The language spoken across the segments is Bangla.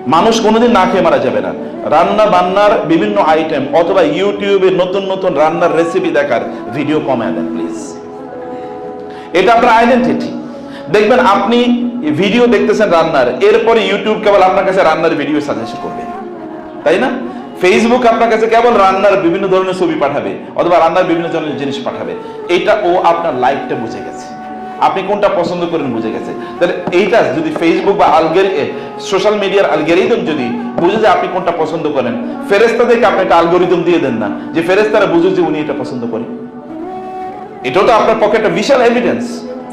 মানুষ কোনোদিন না খেয়ে মারা যাবে না। রান্না বান্নার বিভিন্ন আইটেম অথবা ইউটিউবে নতুন নতুন রান্নার রেসিপি দেখার ভিডিও কমায় দেন প্লিজ। এটা আপনার আইডেন্টিটি। দেখবেন আপনি ভিডিও দেখতেছেন রান্নার, এরপরে ইউটিউব কেবল আপনার কাছে রান্নার ভিডিও সাজেস্ট করবে, তাই না? ফেসবুক আপনার কাছে কেবল রান্নার বিভিন্ন ধরনের ছবি পাঠাবে অথবা রান্নার বিভিন্ন ধরনের জিনিস পাঠাবে। এটা ও আপনার লাইফটা বুঝে গেছে, আপনি কোনটা পছন্দ করেন বুঝে গেছে। তাহলে এইটা যদি ফেসবুক বা সোশ্যাল মিডিয়ার অ্যালগরিদম যদি বুঝে যে আপনি কোনটা পছন্দ করেন, ফেরেশতাদেরকে আপনি একটা অ্যালগরিদম দিয়ে দেন না যে ফেরেশতারা বুঝে যে উনি এটা পছন্দ করেন। এটাও তো আপনার পক্ষে একটা বিশাল এভিডেন্স।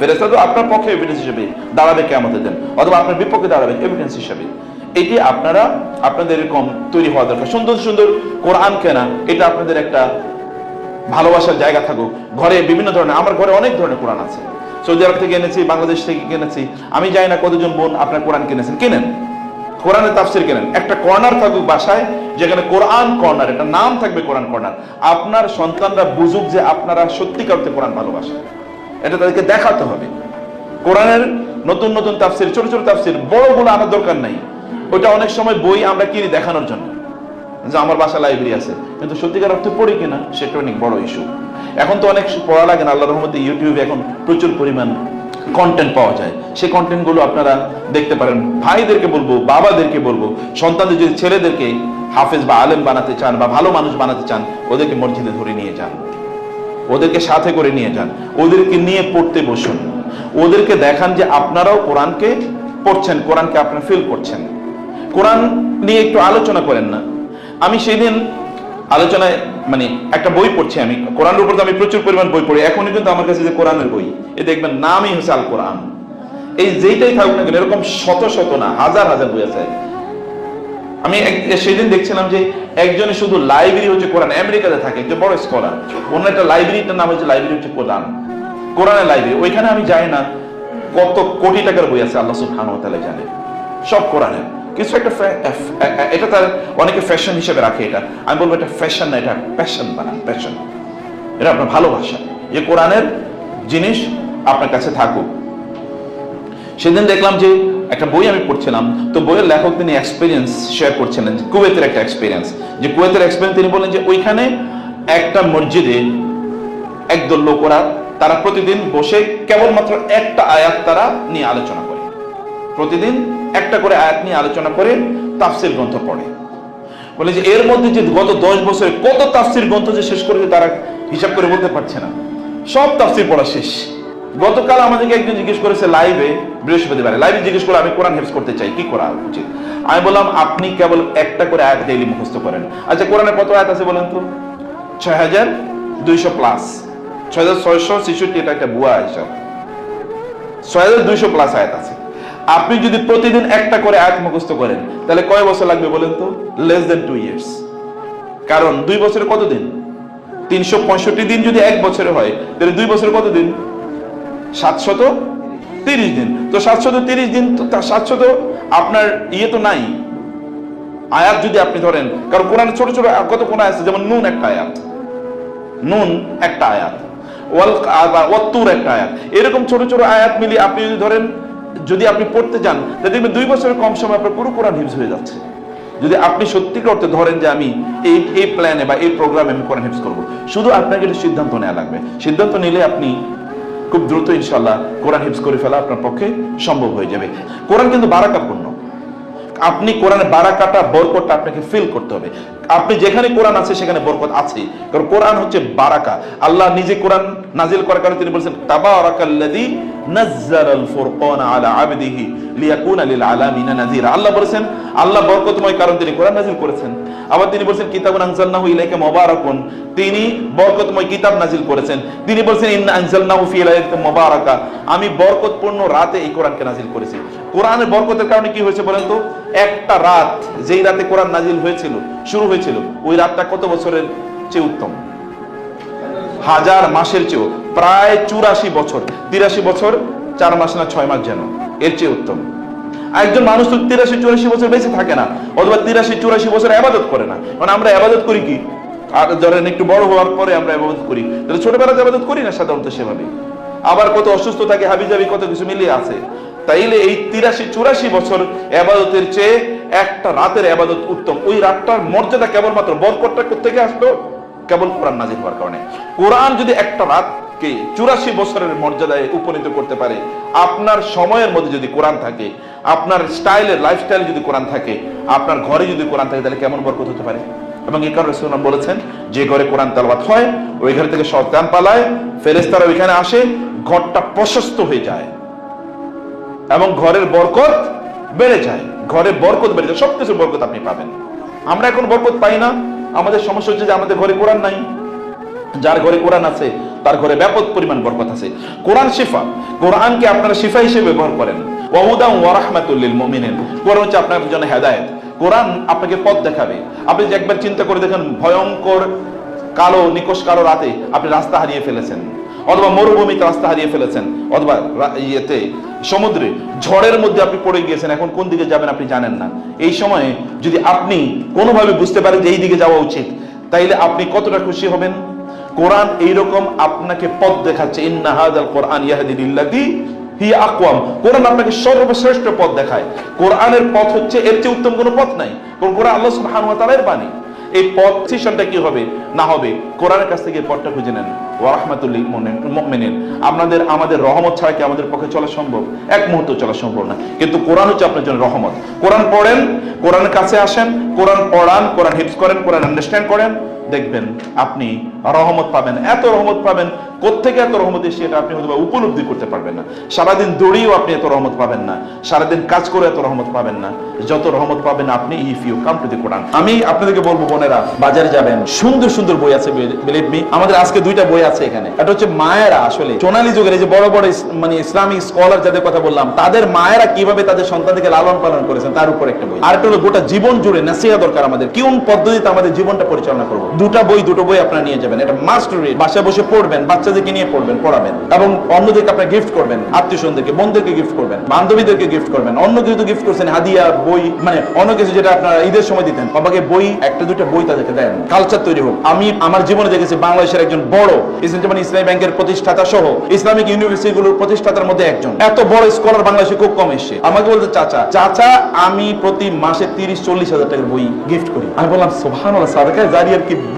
ফেরেশতা তো আপনার পক্ষে এভিডেন্স হিসেবে দাঁড়াবে কিয়ামতের দিন, অথবা আপনার বিপক্ষে দাঁড়াবে এভিডেন্স হিসেবে। এটি আপনাদের এরকম তৈরি হওয়া দরকার। সুন্দর সুন্দর কোরআন কেনা, এটা আপনাদের একটা ভালোবাসার জায়গা থাকুক। ঘরে বিভিন্ন ধরনের, আমার ঘরে অনেক ধরনের কোরআন আছে। সৌদি আরব থেকে এনেছি, বাংলাদেশ থেকে কিনেছি, আমি জানি না কতজন বোন আপনার কোরআন কিনেছেন। কিনেন, কোরআনের তাফসীর কেনেন। একটা কর্নার থাকুক বাসায় যেখানে কোরআন কর্নার, একটা নাম থাকবে কোরআন কর্নার। আপনার সন্তানরা বুঝুক যে আপনারা সত্যিকার অর্থে কোরআন ভালোবাসেন, এটা তাদেরকে দেখাতে হবে। কোরআনের নতুন নতুন তাফসীর, ছোট ছোট তাফসীর, বড়গুলো আনার দরকার নাই। ওইটা অনেক সময় বই আমরা কিনি দেখানোর জন্য যে আমার বাসা লাইব্রেরি আছে, কিন্তু সত্যিকার অর্থে পড়ি কিনা সেটা অনেক বড় ইস্যু। এখন তো অনেক পড়া লাগে না, আল্লাহর রহমতে ইউটিউবে এখন প্রচুর পরিমাণ কন্টেন্ট পাওয়া যায়। সেই কন্টেন্ট গুলো আপনারা দেখতে পারেন। ভাইদেরকে বলবো, বাবাদেরকে বলবো, সন্তানদের যদি ছেলেদেরকে হাফেজ বা আলেম বানাতে চান বা ভালো মানুষ বানাতে চান, ওদেরকে মসজিদে ধরে নিয়ে যান, ওদেরকে সাথে করে নিয়ে যান, ওদেরকে নিয়ে পড়তে বসুন, ওদেরকে দেখান যে আপনারাও কোরআনকে পড়ছেন, কোরআনকে আপনারা ফিল করছেন। কোরআন নিয়ে একটু আলোচনা করেন না। আমি সেদিন আলোচনায় একটা বই পড়ছি, আমি কোরআনের উপর তো আমি প্রচুর পরিমাণ বই পড়ি। এখনই কিন্তু আমার কাছে যে কোরআনের বই, এ দেখবেন নামই হচ্ছে আল কোরআন। এই যেইটাই থাকুক না কেন, এরকম শত শত না হাজার হাজার বই আছে। আমি সেদিন দেখছিলাম যে একজনে শুধু লাইব্রেরি হচ্ছে কোরআন, আমেরিকাতে থাকে, একজন বড় স্কলার, অন্য একটা লাইব্রেরিটার নাম হচ্ছে লাইব্রেরি হচ্ছে কোরআন, কোরআনের লাইব্রেরি। ওইখানে আমি যাই না কত কোটি টাকার বই আছে, আল্লাহ সুবহানাহু ওয়া তাআলা জানে, সব কোরআনের। কিছু একটা এটা তার অনেকে ফ্যাশন হিসেবে রাখে, এটা আমি বলবো এটা ফ্যাশন না, এটা প্যাশন বানান, প্যাশন। এটা আপনার ভালোবাসা যে কোরআনের জিনিস আপনার কাছে থাকুক। সেদিন দেখলাম যে একটা বই আমি পড়ছিলাম, তো বইয়ের লেখক তিনি এক্সপিরিয়েন্স শেয়ার করছিলেন, কুয়েতের একটা এক্সপিরিয়েন্স। যে কুয়েতের এক্সপিরিয়েন্স তিনি বলেন যে ওইখানে একটা মসজিদে একদল লোকরা তারা প্রতিদিন বসে কেবলমাত্র একটা আয়াত তারা নিয়ে আলোচনা করে, প্রতিদিন একটা করে আয়াত নিয়ে আলোচনা করে তাফসীর গ্রন্থ পড়ে। বলে যে এর মধ্যে যে গত 10 বছরে কত তাফসীর গ্রন্থ যে শেষ করেছে তারা হিসাব করে বলতে পারছে না, সব তাফসীর পড়া শেষ। গতকাল আমাদেরকে একজন জিজ্ঞেস করেছে লাইভে, বৃহস্পতিবারে লাইভে জিজ্ঞেস করে আমি কোরআন হেফজ করতে চাই, কি করা উচিত? আমি বললাম আপনি কেবল একটা করে আয়াত ডেইলি মুখস্থ করেন। আচ্ছা, কোরআনে কত আয়াত আছে বলেন তো? 6200 প্লাস, 6666, এটা একটা ভুয়া হিসাব। 6200 প্লাস আয়াত আছে। আপনি যদি প্রতিদিন একটা করে আয়াত মুখস্থ করেন তাহলে কয় বছর লাগবে বলেন তো? Less than 2 years. কারণ 2 বছরে কত দিন? 365 দিন যদি 1 বছরে হয় তাহলে 2 বছরে কত দিন? 730 দিন। তো 730 দিন তো 700 আপনার তো নাই আয়াত যদি আপনি ধরেন। কারণ কোরআনে ছোট ছোট কত কোন আছে, যেমন নুন একটা আয়াত, নুন একটা আয়াত, ওয়াত্তুর একটা আয়াত, এরকম ছোট ছোট আয়াত মিলিয়ে আপনি যদি ধরেন, যদি আপনি পড়তে যান তাহলে দেখবেন 2 বছরের কম সময় আপনার পুরো কোরআন হিফজ হয়ে যাচ্ছে। যদি আপনি সত্যি করতে ধরেন যে আমি এই প্ল্যানে বা এই প্রোগ্রামে আমি কোরআন হিফজ করবো, শুধু আপনাকে একটা সিদ্ধান্ত নেওয়া লাগবে। সিদ্ধান্ত নিলে আপনি খুব দ্রুত ইনশাআল্লাহ কোরআন হিফজ করে ফেলা আপনার পক্ষে সম্ভব হয়ে যাবে। কোরআন কিন্তু বারাকাপূর্ণ। আপনি কোরআনের বারাকাটা, বরকতটা আপনাকে ফিল করতে হবে। আপনি যেখানে কোরআন আছে সেখানে বরকত আছে, কারণ কোরআন হচ্ছে বারাকা। আল্লাহ নিজে কোরআন নাজিল করার কারণে তিনি বলেছেন তাবারাকাল্লাযী নাযালাল ফুরকানা আলা আবদিহি লিয়াকুনা লিল আলামিনা নাযীরা। আল্লাহ বলেছেন আল্লাহ বরকতময় কারণ তিনি কোরআন নাজিল করেছেন। আবার তিনি বলেছেন কিতাবুন আনজালনাহু ইলাইকা মুবারাকুন, তিনি বরকতময় কিতাব নাজিল করেছেন। তিনি বলেছেন ইন্না আনজালনাহু ফি লাইলাতিন মুবারাকা, আমি বরকতপূর্ণ রাতে এই কোরআনকে নাজিল করেছি। কোরআনের বরকতের কারণে কি হয়েছে বলেন তো? একটা রাত, যেই রাতে কোরআন নাজিল হয়েছিল, শুরু হয়েছিল, ওই রাতটা কত বছরের চেয়ে উত্তম? 1000 মাসের চেয়েও, প্রায় 84 বছর, 83 বছর 4 মাস না 6 মাস যেন, এর চেয়ে উত্তম। একজন মানুষ তো 83-84 বছর বেঁচে থাকে না, অথবা 83-84 বছর ইবাদত করে না। মানে আমরা ইবাদত করি কি? আর ধরেন একটু বড় হওয়ার পরে আমরা ইবাদত করি, তাহলে ছোটবেলায় ইবাদত করি না সাধারণত সেভাবে। আবার কত অসুস্থ থাকে, হাবিজাবি কত কিছু মিলিয়ে আছে। তাইলে এই 83-84 বছর ইবাদতের চেয়ে একটা রাতের ইবাদত উত্তম। ওই রাতটার মর্যাদা কেবলমাত্র বরকতটা কোত্থেকে আসলো? কেবল কোরআন নাযিল হওয়ার কারণে। কোরআন যদি একটা রাতকে 84 বছরের মর্যাদায় উপনীত করতে পারে, আপনার সময়ের মধ্যে যদি কোরআন থাকে, আপনার স্টাইলের লাইফস্টাইলে যদি কোরআন থাকে, আপনার ঘরে যদি কোরআন থাকে, তাহলে কেমন বরকত হতে পারে? এবং এই কারণে রাসূলুল্লাহ বলেছেন, যে ঘরে কোরআন তেলাওয়াত হয় ওই ঘর থেকে শয়তান পালায়, ফেরেশতারা ওইখানে আসে, ঘরটা প্রশস্ত হয়ে যায় এবং ঘরের বরকত বেড়ে যায়। ঘরে বরকত বেড়ে যায়, সবকিছু বরকত আপনি পাবেন। আমরা এখন বরকত পাই না। আমাদের সমস্যা হচ্ছে যে আমাদের ঘরে কোরআন নাই। যার ঘরে কোরআন আছে তার ঘরে ব্যাপক পরিমাণ বরকত আছে। কোরআন শিফা, কোরআনকে আপনারা শিফা হিসেবে ব্যবহার করেন। ওয়া হুদান ওয়া রাহমাতুল লিল মুমিনিন, কোরআন হচ্ছে আপনার জন্য হেদায়েত। কোরআন আপনাকে পথ দেখাবে। আপনি যে একবার চিন্তা করে দেখেন, ভয়ঙ্কর কালো নিকশ কালো রাতে আপনি রাস্তা হারিয়ে ফেলেছেন, অথবা মরুভূমিতে রাস্তা হারিয়ে ফেলেছেন, অথবা সমুদ্রে ঝড়ের মধ্যে আপনি পড়ে গিয়েছেন, এখন কোন দিকে যাবেন আপনি জানেন না। এই সময়ে যদি আপনি কোনোভাবে বুঝতে পারেন যে এই দিকে যাওয়া উচিত, তাইলে আপনি কতটা খুশি হবেন। কোরআন এইরকম আপনাকে পথ দেখাচ্ছে। ইন্না হাযাল কোরআন ইয়াহদি লিল্লাতী হিয়া আকওয়াম, কোরআন আপনাকে সর্বশ্রেষ্ঠ পথ দেখায়। কোরআনের পথ হচ্ছে, এর চেয়ে উত্তম কোনো পথ নাই। কোরআন আল্লাহ সুবহানাহু ওয়া তাআলার বাণী। এই পথ সিস্টেমটা কি হবে না হবে, কোরআনের কাছ থেকে পথটা খুঁজে নেন। ওয়া রাহমাতুল লিল মুমিনিন, আমাদের রহমত ছাড়া কি আমাদের পক্ষে চলা সম্ভব? এক মুহূর্ত চলা সম্ভব না। কিন্তু কোরআন হচ্ছে আপনার জন্য রহমত। কোরআন পড়েন, কোরআনের কাছে আসেন, কোরআন পড়ান, কোরআন হিফজ করেন, কোরআন আন্ডারস্ট্যান্ড করেন, দেখবেন আপনি রহমত পাবেন। এত রহমত পাবেন, কোত্থেকে এত রহমত এসে এটা আপনি হয়তো উপলব্ধি করতে পারবেন না। সারাদিন দৌড়িয়েও আপনি এত রহমত পাবেন না, সারাদিন কাজ করে এত রহমত পাবেন না, যত রহমত পাবেন আপনি if you come to the Quran. আমি আপনাদেরকে বলবো, বোনেরা বাজারে যাবেন, সুন্দর সুন্দর বই আছে, বিলিভ মি। আমাদের আজকে দুইটা বই আছে এখানে। এটা হচ্ছে মায়েরা, আসলে সোনালী যুগের এই যে বড় বড় মানে ইসলামিক স্কলার যাদের কথা বললাম, তাদের মায়েরা কিভাবে তাদের সন্তানদেরকে লালন পালন করেছেন তার উপর একটা বই। আর একটা হলো গোটা জীবন জুড়ে নাসিহা দরকার আমাদের, কোন পদ্ধতিতে আমাদের জীবনটা পরিচালনা করবো। দুটো বই আপনারা নিয়ে যাবেন, এটা মাস্ট রিড। বাসায় বসে পড়বেন, বাচ্চাদেরকে নিয়ে পড়বেন, পড়াবেন, এবং অন্যদেরকে আপনারা গিফট করবেন, আত্মীয়স্বজনদেরকে, বোনদেরকে গিফট করবেন, বান্ধবীদেরকে গিফট করবেন। অন্য কিছু তো গিফট করছেন, হাদিয়া, বই, মানে অন্য কিছু যেটা আপনারা ঈদের সময় দিতেন, বাবাকে বই, একটা দুইটা বই তাদেরকে দেন, কালচার তৈরি হোক। আমি আমার জীবনে দেখেছি বাংলাদেশের একজন বড় ইসলামী ব্যাংকের প্রতিষ্ঠাতা সহ ইসলামিক ইউনিভার্সিটিগুলোর প্রতিষ্ঠাতার মধ্যে একজন, এত বড় স্কলার বাংলাদেশে খুব কম এসে আমাকে বলতে, চাচা আমি প্রতি মাসে 30-40 হাজার টাকার বই গিফট করি। আমি বললাম সুবহানাল্লাহ, সাদাকায়ে জারিয়ার কি